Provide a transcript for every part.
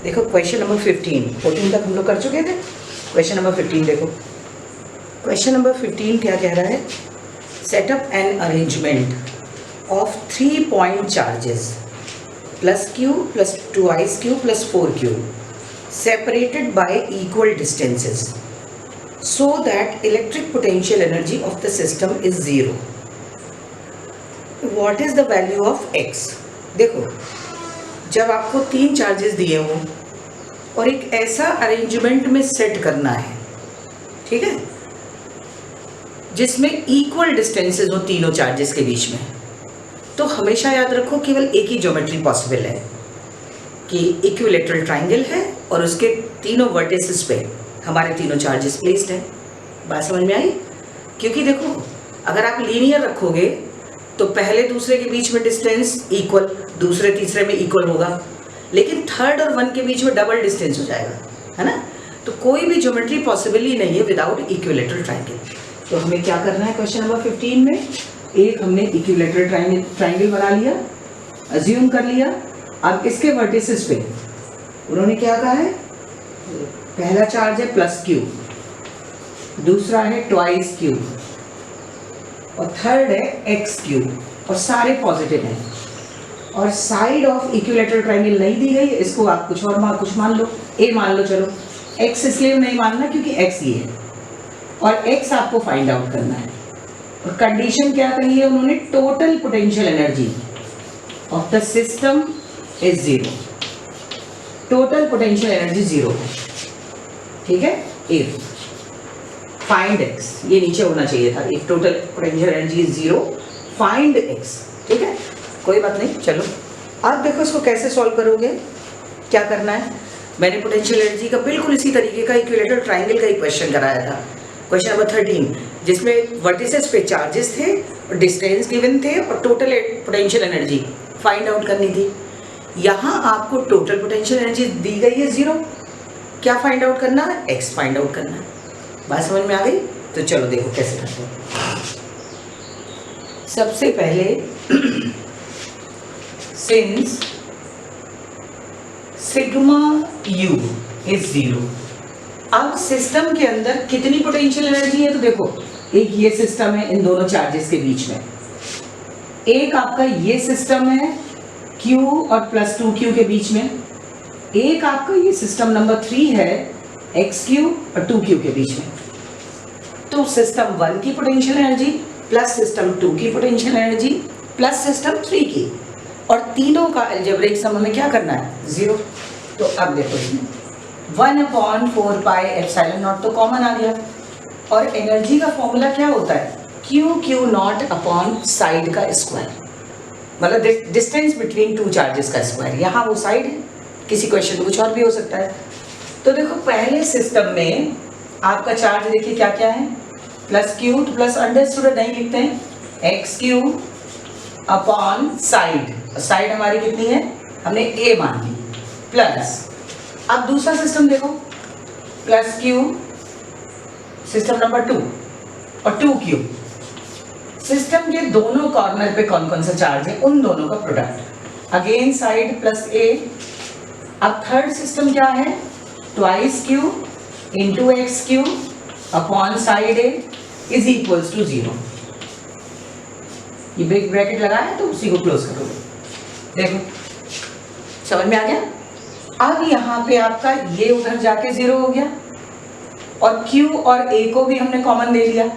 देखो question number 15, 14 तक हम लोग कर चुके थे। क्वेश्चन नंबर 15 देखो। क्वेश्चन नंबर 15 क्या कह रहा है? Setup an arrangement of 3 point charges plus Q plus twice Q plus 4q separated by equal distances so that electric potential energy of the system is 0. What is the value of x? देखो, जब आपको 3 charges दिए हों और एक ऐसा arrangement में set करना है, ठीक है, जिसमें इक्वल डिस्टेंसेस हो तीनों चार्जेस के बीच में, तो हमेशा याद रखो केवल एक ही ज्योमेट्री पॉसिबल है कि इक्विलैटरल ट्रायंगल है और उसके तीनों वर्टिसेस पे हमारे तीनों चार्जेस प्लेस्ड हैं। बात समझ में आई? क्योंकि देखो, अगर आप लीनियर रखोगे तो पहले दूसरे के बीच में डिस्टेंस इक्वल, दूसरे तीसरे में इक्वल होगा, लेकिन थर्ड और 1 के बीच में डबल डिस्टेंस हो जाएगा, है ना? तो कोई भी ज्योमेट्री पॉसिबल ही नहीं है विदाउट इक्विलैटरल ट्रायंगल। तो हमें क्या करना है क्वेश्चन नंबर 15 में? एक हमने इक्विलैटरल ट्रायंगल बना लिया, अज्यूम कर लिया। अब इसके वर्टिसेस पे उन्होंने क्या कहा है? पहला चार्ज है प्लस क्यू, दूसरा है ट्वाइस क्यू और थर्ड है एक्स क्यू, और सारे पॉजिटिव हैं। और साइड ऑफ इक्विलैटरल ट्रायंगल नहीं दी गई, इसको आप कुछ और कुछ मान लो, ए मान लो। चलो, एक्स इसलिए नहीं मानना क्योंकि एक्स ये है और एक्स आपको फाइंड आउट करना है। और कंडीशन क्या कही है उन्होंने? Total potential energy of the system is 0। Total potential energy 0 है, ठीक है। इफ फाइंड एक्स, ये नीचे होना चाहिए था, if total potential energy is 0 find x, ठीक है, कोई बात नहीं। चलो अब देखो इसको कैसे सॉल्व करोगे, क्या करना है। मैंने पोटेंशियल एनर्जी का बिल्कुल इसी तरीके का इक्विलैटरल ट्रायंगल का एक क्वेश्चन कराया था, क्वेश्चन नंबर 13, जिसमें वर्टिसेस पे चार्जेस थे और डिस्टेंस गिवन थे और total potential energy find out करनी थी। यहाँ आपको टोटल पोटेंशियल एनर्जी दी गई है 0, क्या फाइंड आउट करना है? एक्स फाइंड आउट करना है। बात समझ में आ गई? तो चलो देखो कैसे करते हैं। सबसे पहले सिंस सिग्मा यू इज 0, अब सिस्टम के अंदर कितनी पोटेंशियल एनर्जी है? तो देखो, एक ये सिस्टम है इन दोनों चार्जेस के बीच में, एक आपका ये सिस्टम है Q और प्लस 2Q के बीच में, एक आपका ये सिस्टम नंबर 3 है XQ और 2Q के बीच में। तो सिस्टम 1 की पोटेंशियल एनर्जी प्लस सिस्टम 2 की पोटेंशियल एनर्जी प्लस सिस्टम 3 की, और तीनों का अलजेब्रिक सम हमें क्या करना है? 0। तो अब देखो इसमें 1/4 पाई एप्सिलॉन नॉट तो कॉमन आ गया, और एनर्जी का फॉर्मूला क्या होता है? Q नॉट अपॉन साइड का स्क्वायर, मतलब डिस्टेंस बिटवीन 2 चार्जेस का स्क्वायर। यहाँ वो साइड है, किसी क्वेश्चन में कुछ और भी हो सकता है। तो देखो पहले सिस्टम में आपका चार्ज देखिए क्या क्या है, प्लस क्यू, तो प्लस अंडरस्टूड नहीं लिखते हैं, x Q upon side, side हमारी कितनी है? हमने ए मान ली, प्लस अब दूसरा सिस्टम देखो, प्लस क्यू सिस्टम नंबर 2 और 2Q। सिस्टम के दोनों कॉर्नर पे कौन कौन सा चार्ज है, उन दोनों का product, again side plus a. अब थर्ड सिस्टम क्या है? Twice Q into x Q upon side a is equals to 0। ये बिग ब्रैकेट लगा है तो उसी को क्लोज करोगे। देखो समझ में आ गया? अब यहाँ पे आपका ये उधर जाके 0 हो गया और Q और A को भी हमने कॉमन ले लिया,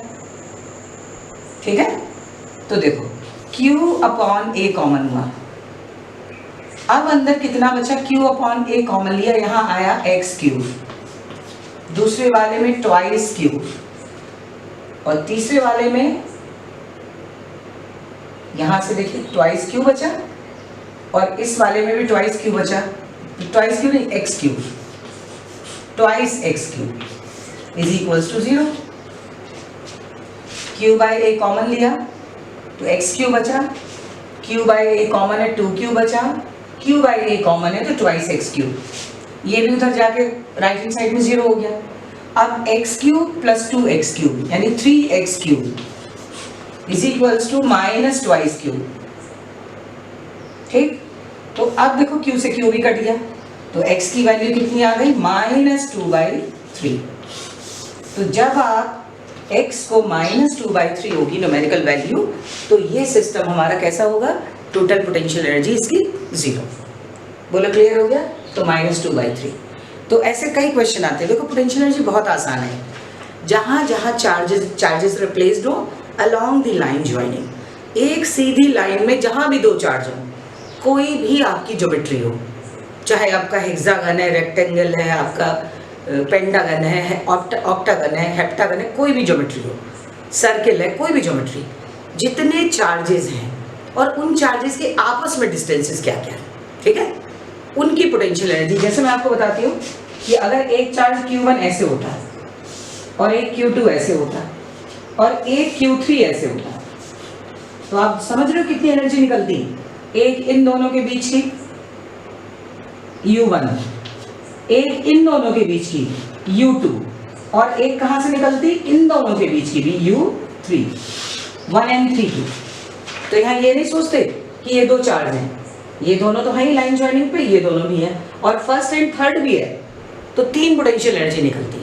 ठीक है। तो देखो Q अपॉन A कॉमन हुआ, अब अंदर कितना बचा? Q अपॉन A कॉमन लिया, यहाँ आया एक्स क्यूब, दूसरे वाले में ट्वाइस क्यूब, और तीसरे वाले में यहाँ से देखिए ट्वाइस क्यूब बचा, और इस वाले में भी ट्वाइस क्यूब बचा, ट्वाइस क्यूब नहीं x cube, twice x cube is equals to 0। Q by a common लिया तो एक्स क्यूब बचा, Q बाई ए कॉमन है 2Q बचा, Q बाई ए कॉमन है तो ट्वाइस एक्स क्यूब, ये भी उधर जाके राइट हैंड साइड में 0 हो गया। अब x cube plus 2x cube यानी 3x cube is equals to minus twice cube, ठीक। तो अब देखो Q से Q भी कट गया, तो x की वैल्यू कितनी आ गई? -2/3। तो जब आप x को -2/3 होगी न्यूमेरिकल वैल्यू, तो ये सिस्टम हमारा कैसा होगा? टोटल पोटेंशियल एनर्जी इसकी 0। बोलो क्लियर हो गया? तो -2/3। तो ऐसे कई क्वेश्चन आते हैं। देखो पोटेंशियल एनर्जी बहुत आसान है, जहाँ जहाँ चार्जेस रिप्लेस्ड हो अलोंग द लाइन ज्वाइनिंग, एक सीधी लाइन में जहाँ भी दो चार्ज हो, कोई भी आपकी ज्योमेट्री हो, चाहे आपका हेक्सागन है, रेक्टेंगल है, आपका पेंटागन है, ऑक्टागन है, हेप्टागन है, कोई भी ज्योमेट्री हो, सर्किल है, कोई भी ज्योमेट्री, जितने चार्जेस हैं और उन चार्जेस के आपस में डिस्टेंसेस क्या क्या है, ठीक है, उनकी पोटेंशियल एनर्जी। जैसे मैं आपको बताती हूँ कि अगर एक चार्ज Q1 ऐसे होता और एक Q2 ऐसे होता और एक Q3 ऐसे होता, तो आप समझ रहे हो कितनी एनर्जी निकलती? एक इन दोनों के बीच की U1, एक इन दोनों के बीच की U2, और एक कहां से निकलती? इन दोनों के बीच की भी U3, 1 and 3 की। तो यहाँ ये नहीं सोचते कि ये दो चार्ज हैं, ये दोनों तो है ही लाइन ज्वाइनिंग पे, ये दोनों भी है और फर्स्ट एंड थर्ड भी है, तो 3 पोटेंशियल एनर्जी निकलती।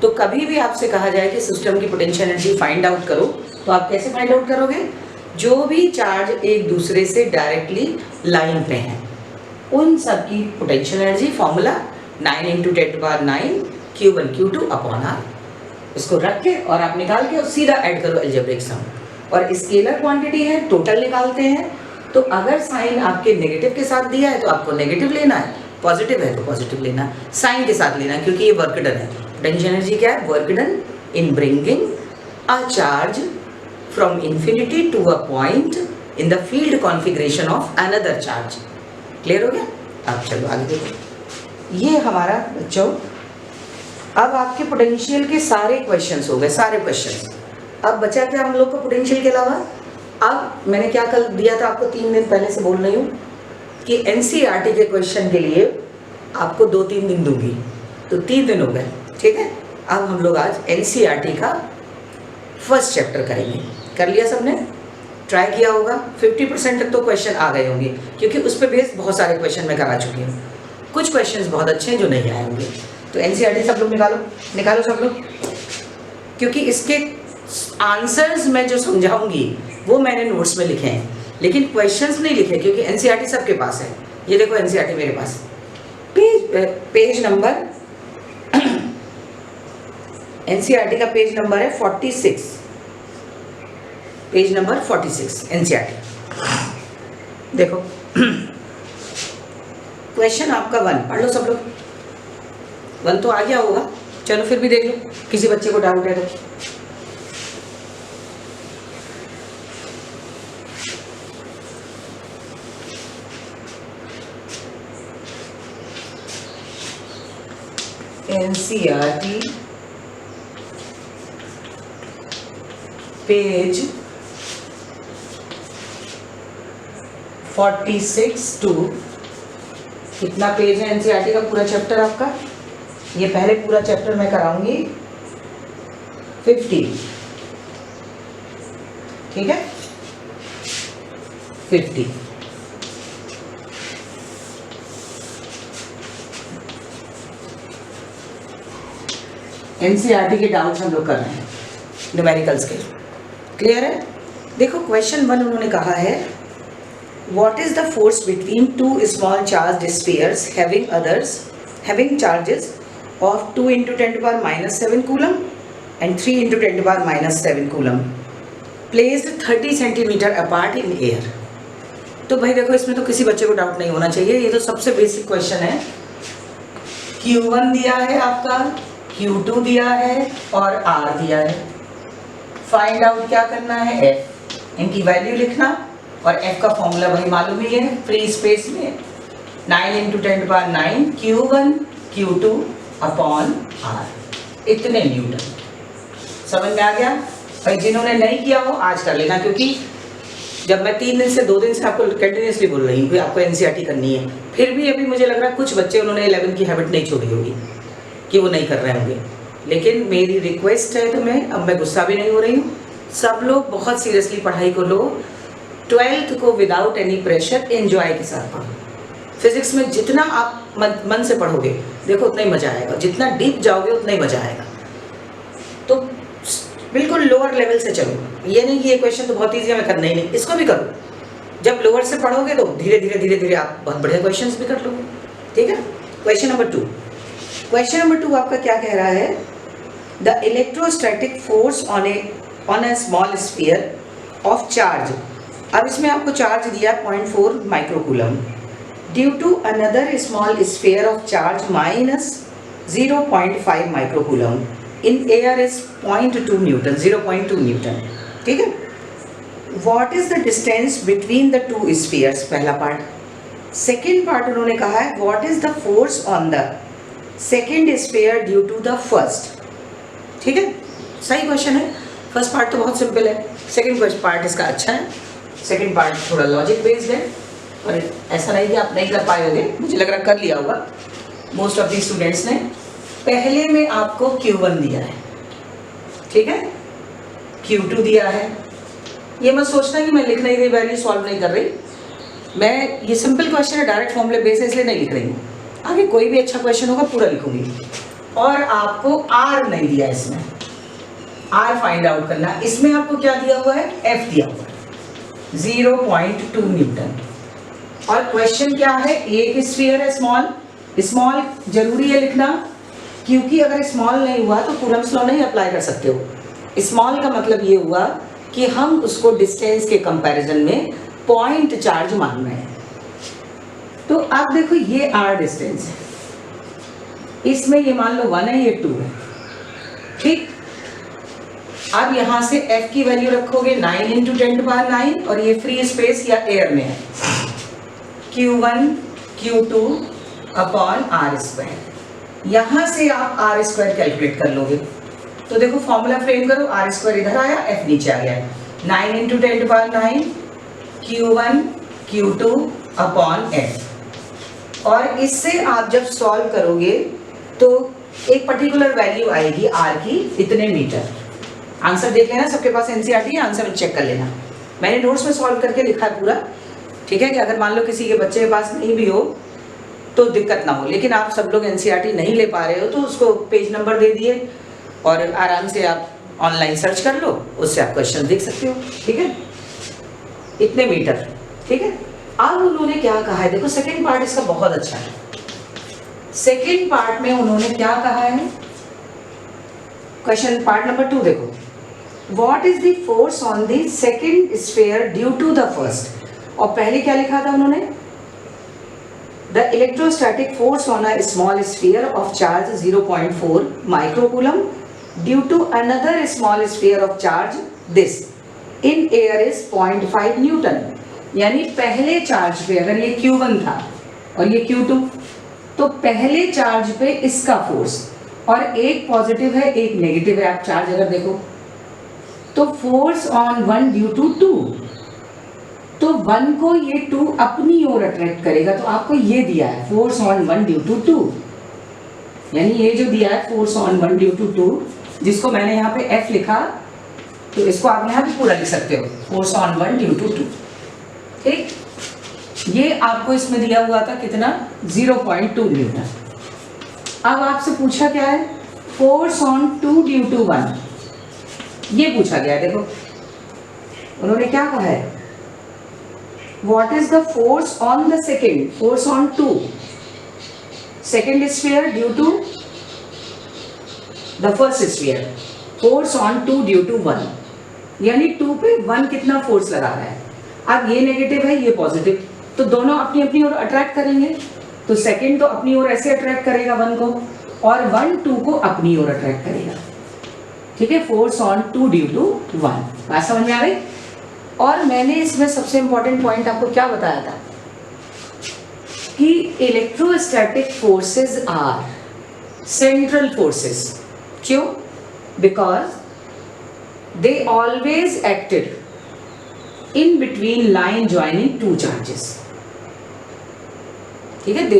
तो कभी भी आपसे कहा जाए कि सिस्टम की पोटेंशियल एनर्जी फाइंड आउट करो, तो आप कैसे फाइंड आउट करोगे? जो भी चार्ज एक दूसरे से डायरेक्टली लाइन पे हैं, उन सब की potential energy formula 9 × 10⁹ Q1 Q2 upon R, इसको रख के और आप निकाल के और सीधा ऐड करो अलजेब्रिक सम। और स्केलर क्वांटिटी है, टोटल निकालते हैं, तो अगर साइन आपके नेगेटिव के साथ दिया है तो आपको नेगेटिव लेना है, पॉजिटिव है तो पॉजिटिव लेना है, साइन के साथ लेना है, क्योंकि ये वर्क डन है। पोटेंशियल एनर्जी क्या है? Work done in bringing a charge from infinity to a point in the field configuration of another charge. Clear हो गया? अब चलो आगे देखो। ये हमारा बच्चों अब आपके पोटेंशियल के सारे क्वेश्चंस हो गए, सारे क्वेश्चंस। अब बचा क्या हम लोग को पोटेंशियल के अलावा? अब मैंने क्या कल दिया था आपको, 3 दिन पहले से बोल रही हूँ कि एनसीईआरटी के क्वेश्चन के लिए आपको 2-3 दिन दूंगी, तो 3 दिन हो गए, ठीक है। अब हम लोग आज एनसीईआरटी का फर्स्ट चैप्टर करेंगे। कर लिया सबने? ट्राई किया होगा? 50% तक तो क्वेश्चन आ गए होंगे, क्योंकि उस पर बेस बहुत सारे क्वेश्चन मैं करा चुकी हूँ। कुछ क्वेश्चंस बहुत अच्छे हैं जो नहीं आए होंगे, तो एनसीईआरटी सब लोग निकालो सब लोग, क्योंकि इसके आंसर्स मैं जो समझाऊंगी वो मैंने नोट्स में लिखे हैं, लेकिन क्वेश्चंस नहीं लिखे, क्योंकि एनसीईआरटी सबके पास है। ये देखो एनसीईआरटी मेरे पास, पेज नंबर एनसीईआरटी का पेज नंबर है 46, पेज नंबर 46 एनसीईआरटी। देखो क्वेश्चन आपका 1 पढ़ लो सब लोग। 1 तो आ गया होगा, चलो फिर भी देख लो, किसी बच्चे को डाउट है तो। एनसीईआरटी पेज 46 टू कितना पेज है एनसीईआरटी का पूरा चैप्टर आपका? ये पहले पूरा चैप्टर मैं कराऊंगी 50, ठीक है, 50। एनसीईआरटी के डाउट्स हम लोग कर रहे हैं न्यूमेरिकल्स के, क्लियर है? देखो क्वेश्चन 1 उन्होंने कहा है, what is the force between 2 small charge spheres having charges of 2 × 10⁻⁷ coulomb and 3 × 10⁻⁷ coulomb placed 30 centimetre apart in air. तो भाई देखो इसमें तो किसी बच्चे को डाउट नहीं होना चाहिए, ये तो सबसे बेसिक क्वेश्चन है। Q1 दिया है आपका, Q2 दिया है और R दिया है। फाइंड आउट क्या करना है? F, इनकी वैल्यू लिखना, और F का फॉर्मूला भाई मालूम ही है, फ्री स्पेस में 9 × 10⁹ Q1 Q2 अपॉन R, इतने न्यूटन। समझ में आ गया भाई? जिन्होंने नहीं किया हो आज कर लेना, क्योंकि जब मैं 2 दिन से आपको कंटिन्यूसली बोल रही हूँ कि आपको एनसीईआरटी करनी है, फिर भी अभी मुझे लग रहा है कुछ बच्चे उन्होंने 11 की हैबिट नहीं छोड़ी होगी कि वो नहीं कर रहे होंगे। लेकिन मेरी रिक्वेस्ट है तुम्हें, अब मैं गुस्सा भी नहीं हो रही हूँ, सब लोग बहुत सीरियसली पढ़ाई को लो, 12th को विदाउट एनी प्रेशर एंजॉय के साथ पढ़ो। फिजिक्स में जितना आप मन से पढ़ोगे देखो उतना ही मजा आएगा, जितना डीप जाओगे उतना ही मजा आएगा। तो बिल्कुल लोअर लेवल से चलो, ये नहीं कि ये क्वेश्चन तो बहुत ईजी है मैं करना ही नहीं, इसको भी करो। जब लोअर से पढ़ोगे तो धीरे धीरे आप बहुत बढ़िया क्वेश्चंस भी कर लोगे। ठीक है। क्वेश्चन नंबर 2, क्वेश्चन नंबर 2 आपका क्या कह रहा है, the electrostatic force on a small sphere of charge. अब इसमें आपको चार्ज दिया 0.4 microcoulomb due to another small sphere of charge minus 0.5 microcoulomb in air is 0.2 newton, 0.2 newton. ठीक है। What is the distance between the two spheres, पहला part. Second part उन्होंने कहा है what is the force on the second sphere due to the first. ठीक है, सही question है। फर्स्ट पार्ट तो बहुत सिंपल है, सेकेंड पार्ट इसका अच्छा है, सेकेंड पार्ट थोड़ा लॉजिक बेस्ड है। और ऐसा नहीं कि आप नहीं कर पाए होगे, मुझे लग रहा कर लिया होगा मोस्ट ऑफ दी स्टूडेंट्स ने। पहले में आपको Q1 दिया है, ठीक है, Q2 दिया है। ये मत सोचना कि मैं लिख नहीं रही, वैल्यू सॉल्व नहीं कर रही, मैं ये सिंपल क्वेश्चन है डायरेक्ट फॉर्मूले बेस है इसलिए नहीं लिख रही हूँ। आगे कोई भी अच्छा क्वेश्चन होगा पूरा लिखूंगी। और आपको R नहीं दिया, इसमें R फाइंड आउट करना। इसमें आपको क्या दिया हुआ है, F दिया हुआ है 0.2 न्यूटन। और क्वेश्चन क्या है, एक स्फीयर है स्मॉल, स्मॉल जरूरी है लिखना क्योंकि अगर स्मॉल नहीं हुआ तो कूलम्ब्स लॉ नहीं अप्लाई कर सकते हो। स्मॉल का मतलब ये हुआ कि हम उसको डिस्टेंस के कंपैरिजन में पॉइंट चार्ज मान रहे हैं। तो आप देखो ये R डिस्टेंस है, इसमें ये मान लो 1 है, ये 2 है। ठीक, अब यहां से F की वैल्यू रखोगे 9 × 10⁹ और ये फ्री स्पेस या एयर में है Q1 Q2 अपॉन R²। यहां से आप R² कैलकुलेट कर लोगे। तो देखो फॉर्मूला फ्रेम करो, R² इधर आया, F नीचे आ गया, 9 × 10⁹ Q1 Q2 अपॉन F। और इससे आप जब सॉल्व करोगे तो एक पर्टिकुलर वैल्यू आएगी R की इतने मीटर। आंसर देख लेना, सबके पास NCERT है, आंसर चेक कर लेना। मैंने नोट्स में सॉल्व करके लिखा है पूरा, ठीक है, कि अगर मान लो किसी के बच्चे के पास नहीं भी हो तो दिक्कत ना हो। लेकिन आप सब लोग NCERT नहीं ले पा रहे हो तो उसको पेज नंबर दे दिए और आराम से आप ऑनलाइन सर्च कर लो, उससे आप क्वेश्चन देख सकते हो। ठीक है, इतने मीटर। ठीक है, अब उन्होंने क्या कहा है, देखो सेकेंड पार्ट इसका बहुत अच्छा है। सेकेंड पार्ट में उन्होंने क्या कहा है, क्वेश्चन पार्ट नंबर 2 देखो, what is the force on the second sphere due to the first. और पहले क्या लिखा था उन्होंने, the electrostatic force on a small sphere of charge 0.4 microcoulomb due to another small sphere of charge this in air is 0.5 newton. यानी पहले charge पे अगर ये Q1 था और ये Q2, तो पहले चार्ज पे इसका फोर्स, और एक पॉजिटिव है एक नेगेटिव है। आप चार्ज अगर देखो तो फोर्स ऑन 1 ड्यू टू 2, तो 1 को ये 2 अपनी ओर अट्रैक्ट करेगा। तो आपको ये दिया है फोर्स ऑन 1 ड्यू टू 2, यानी ये जो दिया है फोर्स ऑन 1 ड्यू टू 2, जिसको मैंने यहाँ पे F लिखा, तो इसको आप यहाँ भी पूरा लिख सकते हो, फोर्स ऑन 1 ड्यू टू 2। ठीक, ये आपको इसमें दिया हुआ था कितना, 0.2 न्यूटन। अब आपसे पूछा क्या है, फोर्स ऑन 2 ड्यू टू 1, ये पूछा गया है। देखो उन्होंने क्या कहा है, what is the force on the second, force on 2 second sphere due to the first sphere, force on 2 due to 1, यानी 2 पे 1 कितना फोर्स लगा रहा है। अब ये नेगेटिव है ये पॉजिटिव, तो दोनों अपनी अपनी ओर अट्रैक्ट करेंगे। तो सेकेंड तो अपनी ओर ऐसे अट्रैक्ट करेगा 1 को, और 1 2 को अपनी ओर अट्रैक्ट करेगा। ठीक है, फोर्स ऑन 2 ड्यू टू 1, बात समझ में आ गई। और मैंने इसमें सबसे इंपॉर्टेंट पॉइंट आपको क्या बताया था कि electrostatic forces are central forces. क्यों? Because they always acted in between line joining two charges। ठीक है, दे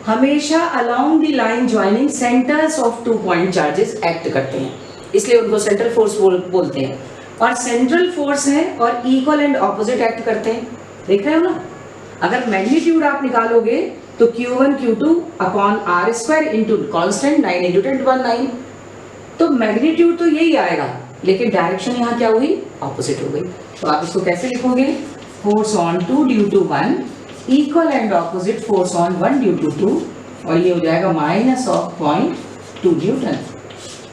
हमेशा along the line joining centers of 2 point charges act करते हैं, इसलिए उनको सेंट्रल फोर्स बोलते हैं। और सेंट्रल फोर्स है और इक्वल एंड ऑपोजिट एक्ट करते हैं। देख रहे हो ना, अगर मैग्नीट्यूड आप निकालोगे तो Q1 Q2 upon r square into constant 9 into 10 to 9, तो मैग्नीट्यूड तो यही आएगा, लेकिन डायरेक्शन यहाँ क्या हुई, ऑपोजिट हो गई। तो आप इसको कैसे लिखोगे, force on 2 due to 1 equal and opposite force on 1 due to 2, और ये हो जाएगा माइनस ऑफ 0.2 न्यूटन।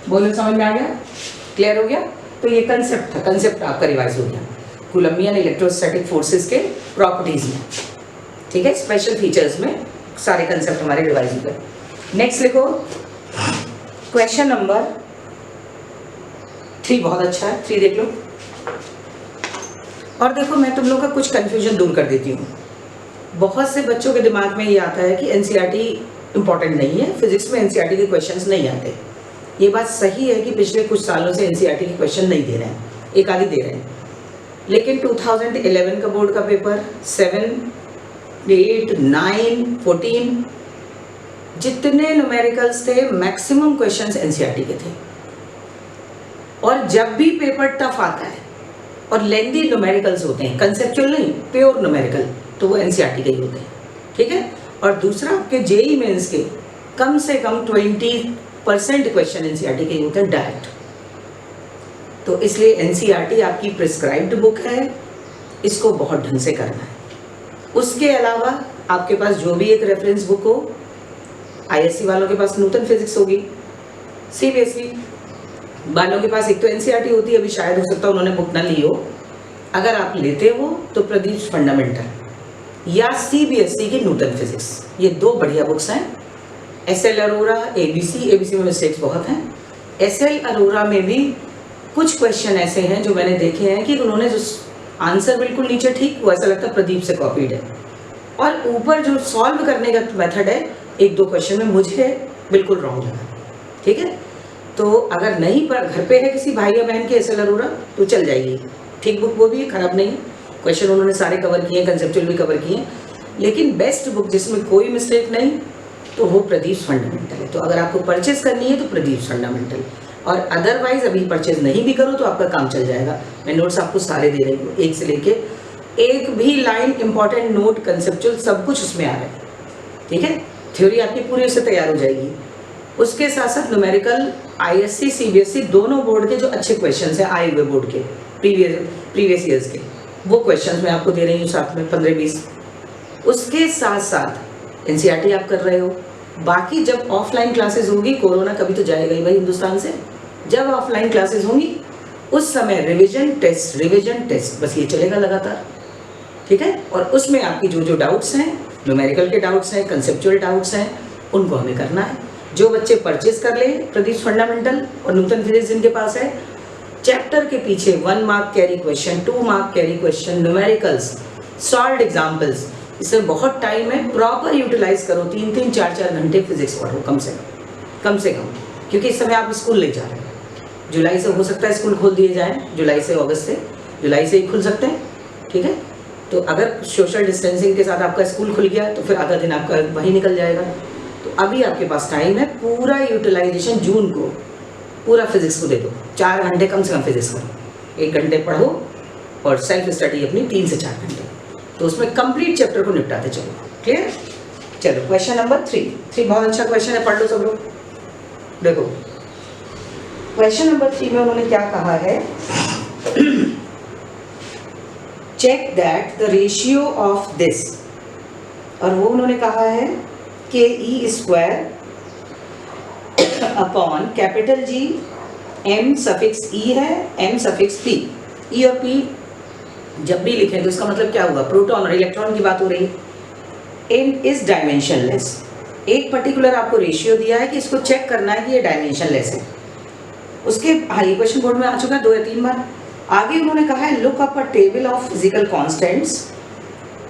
बोलो समझ में आ गया, क्लियर हो गया। तो ये कंसेप्ट था, कंसेप्ट आपका रिवाइज हो गया कूलम्बियन इलेक्ट्रोस्टैटिक फोर्सेस के प्रॉपर्टीज में, ठीक है, स्पेशल फीचर्स में सारे कंसेप्ट हमारे रिवाइज हो गए। नेक्स्ट लिखो क्वेश्चन नंबर 3, बहुत अच्छा है, 3 देख लो। और देखो मैं तुम लोग का कुछ कंफ्यूजन दूर कर देती हूँ। बहुत से बच्चों के दिमाग में ये आता है कि एनसीईआरटी इंपॉर्टेंट नहीं है, फिजिक्स में एनसीईआरटी के क्वेश्चंस नहीं आते। ये बात सही है कि पिछले कुछ सालों से एनसीईआरटी के क्वेश्चन नहीं दे रहे हैं, एक आधी दे रहे हैं, लेकिन 2011 का बोर्ड का पेपर, 7, 8, 9, 14 जितने न्यूमेरिकल्स थे मैक्सिमम क्वेश्चंस एनसीईआरटी के थे। और जब भी पेपर टफ आता है और लेंदी न्यूमेरिकल्स होते हैं, कंसेप्चुअल नहीं, प्योर न्यूमेरिकल, तो वो एनसीईआरटी के ही होते हैं, ठीक है। और दूसरा आपके जेईई मेंस के कम से कम 20% क्वेश्चन एनसीईआरटी के ही होते हैं डायरेक्ट। तो इसलिए एनसीईआरटी आपकी प्रिस्क्राइब्ड बुक है, इसको बहुत ढंग से करना है। उसके अलावा आपके पास जो भी एक रेफरेंस बुक हो, आईएससी वालों के पास न्यूटन फिजिक्स होगी, सीबीएसई वालों के पास एक तो एनसीईआरटी होती है, अभी शायद हो सकता है उन्होंने बुक ना ली हो, अगर आप लेते हो तो प्रदीप फंडामेंटल या सीबीएसई की न्यूटन फिजिक्स, ये 2 बढ़िया बुक्स हैं। एसएल अरोरा, एबीसी में मिस्टेक्स बहुत हैं। एसएल अरोरा में भी कुछ क्वेश्चन ऐसे हैं जो मैंने देखे हैं कि उन्होंने जो आंसर बिल्कुल नीचे ठीक, वो ऐसा लगता है प्रदीप से कॉपीड है, और ऊपर जो सॉल्व करने का मेथड है, 1-2 क्वेश्चन में मुझे बिल्कुल रॉन्ग लगा, ठीक है। तो अगर नहीं पर घर पे है किसी भाई या बहन के एसएल अरोरा तो चल जाएगी, ठीक बुक वो भी खराब नहीं है, क्वेश्चन उन्होंने सारे कवर किए, कंसेप्चुअल भी कवर किए, लेकिन बेस्ट बुक जिसमें कोई मिस्टेक नहीं तो वो प्रदीप फंडामेंटल है। तो अगर आपको परचेज करनी है तो प्रदीप फंडामेंटल, और अदरवाइज अभी परचेज नहीं भी करो तो आपका काम चल जाएगा। मैं नोट्स आपको सारे दे रही हूँ, एक से लेके एक भी लाइन इंपॉर्टेंट नोट, कंसेप्चुअल सब कुछ उसमें आ रहा है, ठीक है। थ्योरी आपकी पूरी उससे तैयार हो जाएगी। उसके साथ साथ न्यूमेरिकल आईएससी सीबीएसई दोनों बोर्ड के जो अच्छे क्वेश्चंस हैं आए हुए बोर्ड के प्रीवियस ईयर्स के, वो क्वेश्चंस मैं आपको दे रही हूँ साथ में 15-20। उसके साथ साथ एनसीईआरटी आप कर रहे हो। बाकी जब ऑफलाइन क्लासेस होगी, कोरोना कभी तो जाएगा ही भाई हिंदुस्तान से, जब ऑफलाइन क्लासेस होंगी उस समय रिविजन टेस्ट बस ये चलेगा लगातार, ठीक है। और उसमें आपकी जो जो डाउट्स हैं, न्यूमेरिकल के डाउट्स हैं, कंसेप्चुअल डाउट्स हैं, उनको हमें करना है। जो बच्चे परचेज कर ले प्रदीप फंडामेंटल और न्यूटन फिजिक्स जिनके पास है, चैप्टर के पीछे 1 mark carry question, 2 mark carry question, numericals, solved examples, इसमें बहुत टाइम है, प्रॉपर यूटिलाइज करो। 3-3, 4-4 घंटे फिजिक्स पढ़ो कम से कम, क्योंकि इस समय आप स्कूल नहीं जा रहे हैं। जुलाई से हो सकता है स्कूल खोल दिए जाएँ, जुलाई से अगस्त से, जुलाई से ही खुल सकते हैं, ठीक है। तो अगर सोशल डिस्टेंसिंग के साथ आपका स्कूल खुल गया तो फिर आधा दिन आपका वहीं निकल जाएगा। तो अभी आपके पास टाइम है, पूरा यूटिलाइजेशन जून को पूरा फिजिक्स को दे दो। 4 घंटे कम से कम फिजिक्स करो, 1 घंटे पढ़ो और सेल्फ स्टडी अपनी 3 से 4 घंटे, तो उसमें कंप्लीट चैप्टर को निपटाते चलो। क्लियर? चलो क्वेश्चन नंबर 3 बहुत अच्छा क्वेश्चन है, पढ़ लो सब लोग। देखो क्वेश्चन नंबर 3 में उन्होंने क्या कहा है, check that the ratio of this, और वो उन्होंने कहा है कि e square upon capital G m suffix e है, एम सफिक्स पी। ई और पी जब भी लिखें तो इसका मतलब क्या हुआ, प्रोटॉन और इलेक्ट्रॉन की बात हो रही है। इन इज डायमेंशनलेस, एक पर्टिकुलर आपको रेशियो दिया है कि इसको चेक करना है कि ये डायमेंशनलेस है। उसके ये क्वेश्चन बोर्ड में आ चुका है 2 या 3 बार। आगे उन्होंने कहा है look up a table of physical constants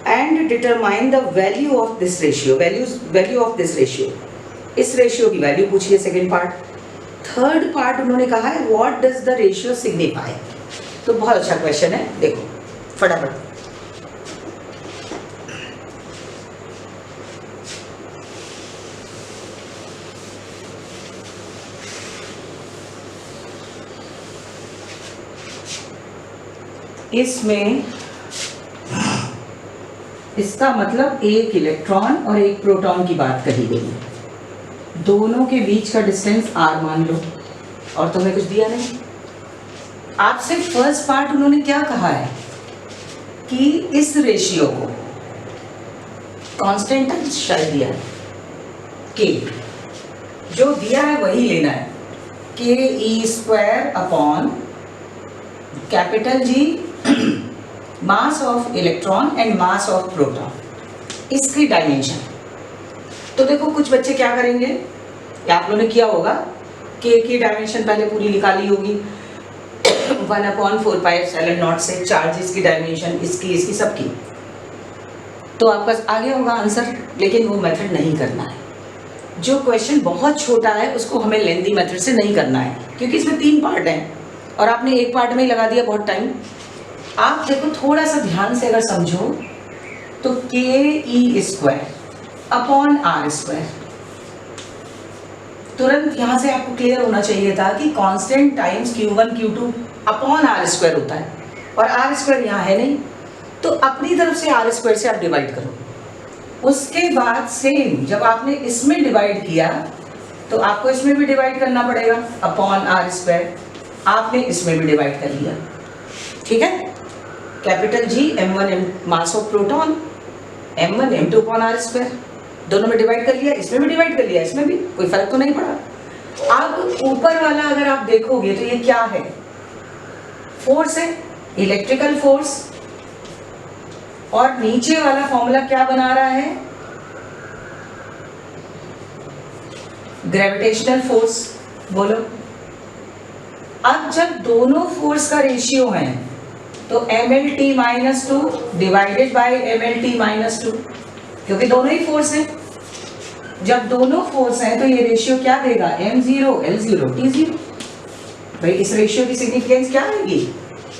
and determine the value of this ratio, value of this ratio, इस रेशियो की वैल्यू पूछी है सेकेंड पार्ट। थर्ड पार्ट उन्होंने कहा है what does the ratio signify. तो बहुत अच्छा क्वेश्चन है, देखो फटाफट। इसमें इसका मतलब एक इलेक्ट्रॉन और एक प्रोटॉन की बात कही गई है। दोनों के बीच का डिस्टेंस r मान लो, और तुम्हें कुछ दिया नहीं। आपसे फर्स्ट पार्ट उन्होंने क्या कहा है कि इस रेशियो को कांस्टेंट शायद दिया है के, जो दिया है वही लेना है, k e square upon capital G mass of electron and mass of proton, इसकी डायमेंशन। तो देखो कुछ बच्चे क्या करेंगे, या आप लोगों ने किया होगा, के की डायमेंशन पहले पूरी निकाली होगी 1/4πε0 से, चार्जेस की डायमेंशन इसकी सबकी, तो आपका आ गया होगा आंसर। लेकिन वो मेथड नहीं करना है। जो क्वेश्चन बहुत छोटा है उसको हमें लेंथी मेथड से नहीं करना है, क्योंकि इसमें 3 पार्ट हैं और आपने एक पार्ट में ही लगा दिया बहुत टाइम। आप देखो थोड़ा सा ध्यान से अगर समझो तो k e square upon r square, तुरंत यहाँ से आपको क्लियर होना चाहिए था कि constant times Q1 Q2 upon r square होता है, और आर स्क्वायर यहाँ है नहीं, तो अपनी तरफ से आर स्क्वायर से आप डिवाइड करो। उसके बाद सेम जब आपने इसमें डिवाइड किया तो आपको इसमें भी डिवाइड करना पड़ेगा अपॉन आर स्क्वायर, आपने इसमें भी डिवाइड कर लिया, ठीक है। Capital G m1 mass of proton, m1 m2 upon r square, दोनों में डिवाइड कर लिया, इसमें भी डिवाइड कर लिया, इसमें भी कोई फर्क तो नहीं पड़ा। अब ऊपर वाला अगर आप देखोगे तो ये क्या है, फोर्स है, इलेक्ट्रिकल फोर्स, और नीचे वाला फॉर्मूला क्या बना रहा है, ग्रेविटेशनल फोर्स। बोलो, अब जब दोनों फोर्स का रेशियो है तो mlt-2 डिवाइडेड बाय mlt-2, क्योंकि दोनों ही फोर्स हैं। जब दोनों फोर्स हैं तो ये रेशियो क्या देगा, m0 l0 t0। भाई इस रेशियो की सिग्निफिकेंस क्या आएगी,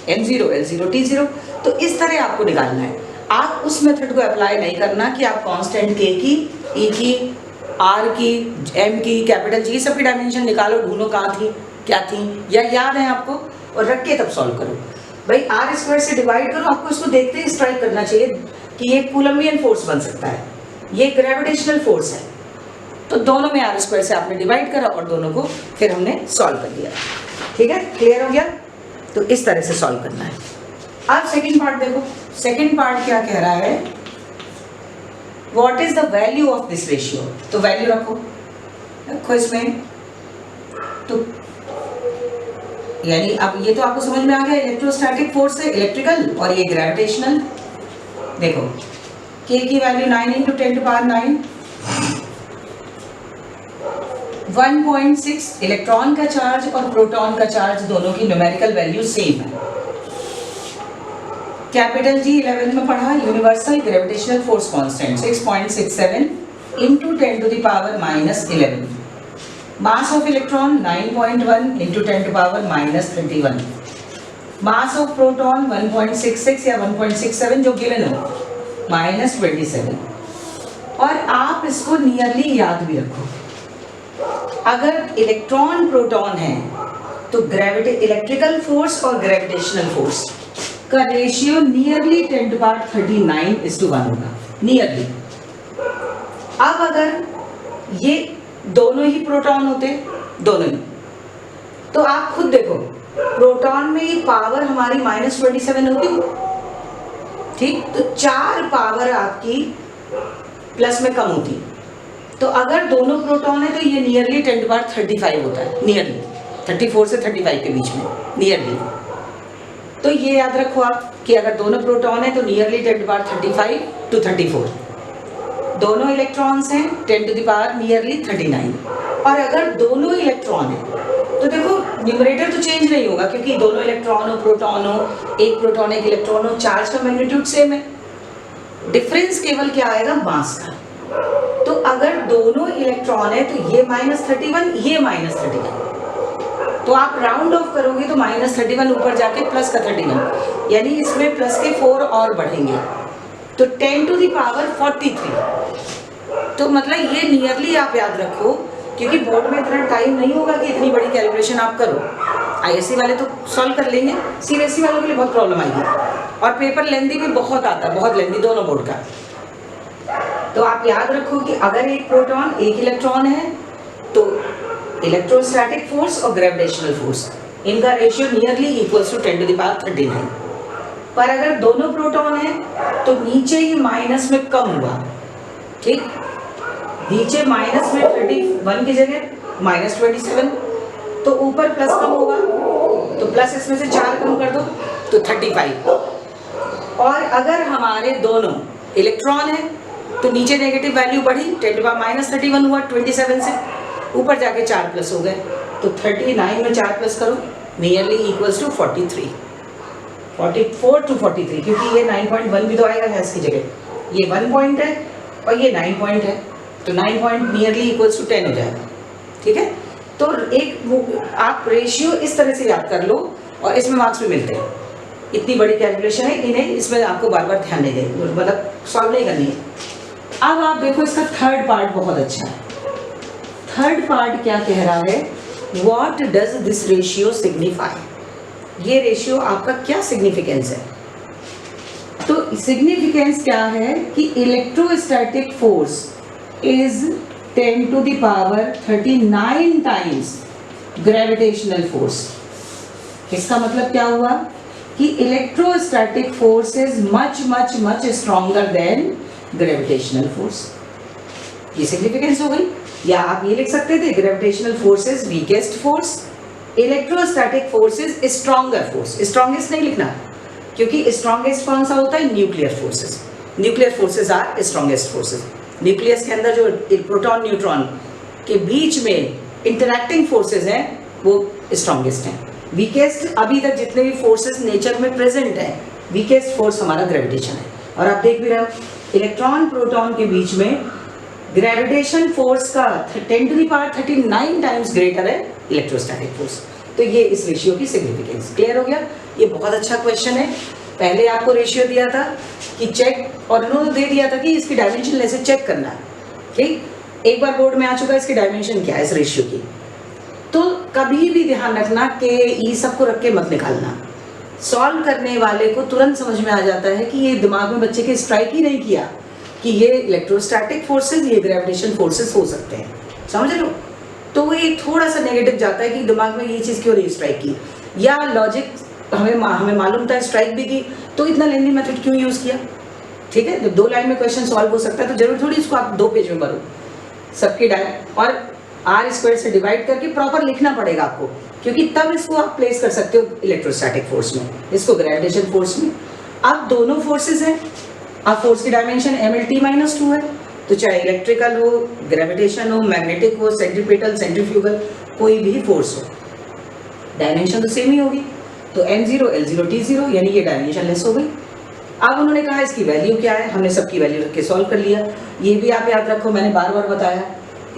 m0 l0 t0। तो इस तरह आपको निकालना है। आप उस मेथड को अप्लाई नहीं करना कि आप कांस्टेंट के की, ई की, आर की, एम की, कैपिटल जी सब की डायमेंशन निकालो, ढूंढो कहाँ थी क्या थी, या याद है आपको, और रख के तब सॉल्व करो। भाई आर स्क्वायर से डिवाइड करो, आपको इसको देखते ही स्ट्राइक करना चाहिए कि ये कूलम्बियन फोर्स बन सकता है, ये ग्रेविटेशनल फोर्स है। तो दोनों में आर स्क्वायर से आपने डिवाइड करा और दोनों को फिर हमने सॉल्व कर दिया, ठीक है, क्लियर हो गया। तो इस तरह से सॉल्व करना है। अब सेकंड पार्ट देखो, सेकंड पार्ट क्या कह रहा है, what is the value of this ratio. तो वैल्यू रखो इसमें। तो यानी अब ये तो आपको समझ में आ गया, इलेक्ट्रोस्टैटिक फोर्स है इलेक्ट्रिकल, और ये ग्रेविटेशनल। देखो के की वैल्यू 9 × 10⁹, 1.6 इलेक्ट्रॉन का चार्ज और प्रोटॉन का चार्ज दोनों की न्यूमेरिकल वैल्यू सेम है। कैपिटल जी 11 में पढ़ा, universal gravitational force constant 6.67 × 10⁻11। Mass of electron 9.1 × 10⁻31। Mass of proton 1.66 या 1.67 जो गिवन हो, -27। और आप इसको नियरली याद भी रखो, अगर इलेक्ट्रॉन प्रोटॉन है तो इलेक्ट्रिकल फोर्स और ग्रेविटेशनल फोर्स का रेशियो नियरली 10⁻39:1 होगा, नियरली। अब अगर ये दोनों ही प्रोटॉन होते, दोनों ही, तो आप खुद देखो प्रोटॉन में ये पावर हमारी -27 होगी, ठीक, तो 4 पावर आपकी प्लस में कम होती। तो अगर दोनों प्रोटॉन है तो ये नियरली 10⁻35 होता है, नियरली 34 से 35 के बीच में, नियरली। तो ये याद रखो आप कि अगर दोनों प्रोटॉन है तो नियरली 10⁻35 to 34, दोनों इलेक्ट्रॉन्स हैं 10⁻⁻ नियरली 39। और अगर दोनों इलेक्ट्रॉन है तो देखो न्यूमरेटर तो चेंज नहीं होगा, क्योंकि दोनों इलेक्ट्रॉन हो, प्रोटॉन हो, एक प्रोटॉन एक इलेक्ट्रॉन हो, चार्ज का मैग्नीट्यूड सेम है, डिफरेंस केवल क्या आएगा, मास का। तो अगर दोनों इलेक्ट्रॉन है तो ये -31, ये -31, तो आप राउंड ऑफ करोगे तो -31 ऊपर जाके प्लस का 31, यानी इसमें प्लस के 4 और बढ़ेंगे, तो 10⁻43। तो मतलब ये नियरली आप याद रखो, क्योंकि बोर्ड में इतना टाइम नहीं होगा कि इतनी बड़ी कैलकुलेशन आप करो। आईएससी वाले तो सॉल्व कर लेंगे, सीबीएसई वालों के लिए बहुत प्रॉब्लम आएगी, और पेपर लेंदी भी बहुत आता है, बहुत लेंदी, दोनों बोर्ड का। तो आप याद रखो कि अगर एक प्रोटॉन एक इलेक्ट्रॉन है तो इलेक्ट्रोस्टैटिक फोर्स और ग्रेविटेशनल फोर्स इनका ratio nearly equals to 10 to the power 39। पर अगर दोनों प्रोटॉन है तो नीचे ही माइनस में कम हुआ, ठीक, नीचे माइनस में 31 की जगह -27, तो ऊपर प्लस कम होगा, तो प्लस इसमें से 4 कम कर दो तो 35। और अगर हमारे दोनों इलेक्ट्रॉन है तो नीचे नेगेटिव वैल्यू बढ़ी, 10⁻31 हुआ 27 से, ऊपर जाके 4 प्लस हो गए, तो 39 में 4 प्लस करो, नियरली इक्वल्स टू 43, 44 टू 43, क्योंकि ये 9.1 भी तो आएगा हैश की जगह, ये 1 पॉइंट है और ये 9 पॉइंट है, तो 9 पॉइंट नियरली इक्वल्स टू 10 हो जाएगा। ठीक है, तो एक आप रेशियो इस तरह से याद कर लो और इसमें मार्क्स भी मिलते हैं। इतनी बड़ी कैलकुलेशन है, इन्हें इसमें आपको बार बार ध्यान नहीं देंगे, मतलब सॉल्व नहीं करनी है। अब आप देखो इसका थर्ड पार्ट बहुत अच्छा है। थर्ड पार्ट क्या कह रहा है, what does this ratio signify, ये रेशियो आपका क्या सिग्निफिकेंस है। तो सिग्निफिकेंस क्या है कि electrostatic force is 10 to the power 39 times gravitational force. इसका मतलब क्या हुआ कि electrostatic force is much much much stronger than gravitational force. ये सिग्निफिकेंस हो गई। या आप ये लिख सकते थे, gravitational force is weakest force, electrostatic force is stronger force. Strongest नहीं लिखना, क्योंकि स्ट्रॉन्गेस्ट कौन सा होता है, nuclear forces. Nuclear forces are strongest forces. Nucleus के अंदर जो प्रोटॉन न्यूट्रॉन के बीच में इंटरैक्टिंग फोर्सेस हैं वो स्ट्रॉन्गेस्ट हैं। वीकेस्ट अभी तक जितने भी फोर्सेस नेचर में प्रेजेंट हैं, वीकेस्ट फोर्स हमारा ग्रेविटेशन है। और आप देख भी रहे हो, इलेक्ट्रॉन प्रोटॉन के बीच में ग्रेविटेशन फोर्स का 10 to the power 39 times greater है इलेक्ट्रोस्टैटिक फोर्स। तो ये इस रेशियो की सिग्निफिकेंस। क्लियर हो गया। ये बहुत अच्छा क्वेश्चन है। पहले आपको रेशियो दिया था कि चेक, और उन्होंने दे दिया था कि इसकी डायमेंशन ऐसे चेक करना है। ठीक, एक बार बोर्ड में आ चुका है इसकी डायमेंशन क्या है इस रेशियो की। तो कभी भी ध्यान रखना कि ई सब को रख के मत निकालना। सॉल्व करने वाले को तुरंत समझ में आ जाता है कि ये दिमाग में बच्चे के स्ट्राइक ही नहीं किया कि ये इलेक्ट्रोस्टैटिक फोर्सेस, ये ग्रेविटेशन फोर्सेस हो सकते हैं। समझ लो, तो वो ये थोड़ा सा नेगेटिव जाता है कि दिमाग में ये चीज़ क्यों नहीं स्ट्राइक की, या लॉजिक हमें मालूम था, स्ट्राइक भी की, तो इतना लेंदी मेथड क्यों यूज़ किया। ठीक है, जब 2 लाइन में क्वेश्चन सॉल्व हो सकता है तो जरूर थोड़ी इसको आप 2 पेज में भरो सबकी और r² से डिवाइड करके प्रॉपर लिखना पड़ेगा आपको, क्योंकि तब इसको आप प्लेस कर सकते हो इलेक्ट्रोस्टैटिक फोर्स में, इसको ग्रेविटेशन फोर्स में। अब दोनों फोर्सेस हैं, अब फोर्स की डायमेंशन mLT-2 है, तो चाहे इलेक्ट्रिकल हो, ग्रेविटेशन हो, मैग्नेटिक हो, सेंट्रीपिटल, सेंट्रीफ्यूगल, कोई भी फोर्स हो, डायमेंशन तो सेम ही होगी। तो m0 L0 T0, यानी ये डायमेंशन लेस हो गई। अब उन्होंने कहा इसकी वैल्यू क्या है, हमने सबकी वैल्यू रख के सॉल्व कर लिया। ये भी आप याद रखो, मैंने बार बार बताया,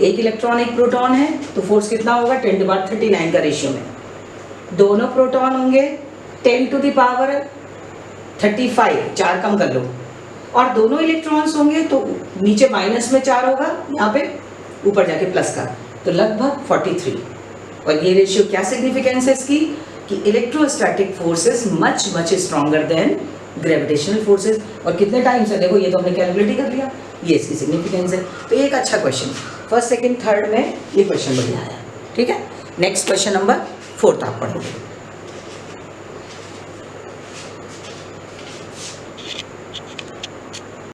एक इलेक्ट्रॉन एक प्रोटॉन है तो फोर्स कितना होगा, 10 टू पावर 39 का रेशियो में। दोनों प्रोटॉन होंगे 10 टू द पावर 35, 4 कम कर लो, और दोनों इलेक्ट्रॉन्स होंगे तो नीचे माइनस में 4 होगा, यहाँ पे ऊपर जाके प्लस का, तो लगभग 43। और ये रेशियो क्या सिग्निफिकेंस है इसकी, कि electrostatic forces much much stronger than gravitational forces. और कितने टाइम्स है देखो, ये तो हमने कैलकुलेट ही कर लिया, ये इसकी सिग्निफिकेंस है। तो ये एक अच्छा क्वेश्चन, फर्स्ट सेकंड थर्ड में ये क्वेश्चन बढ़िया है। ठीक है, नेक्स्ट क्वेश्चन नंबर 4 आप पढ़ोगे।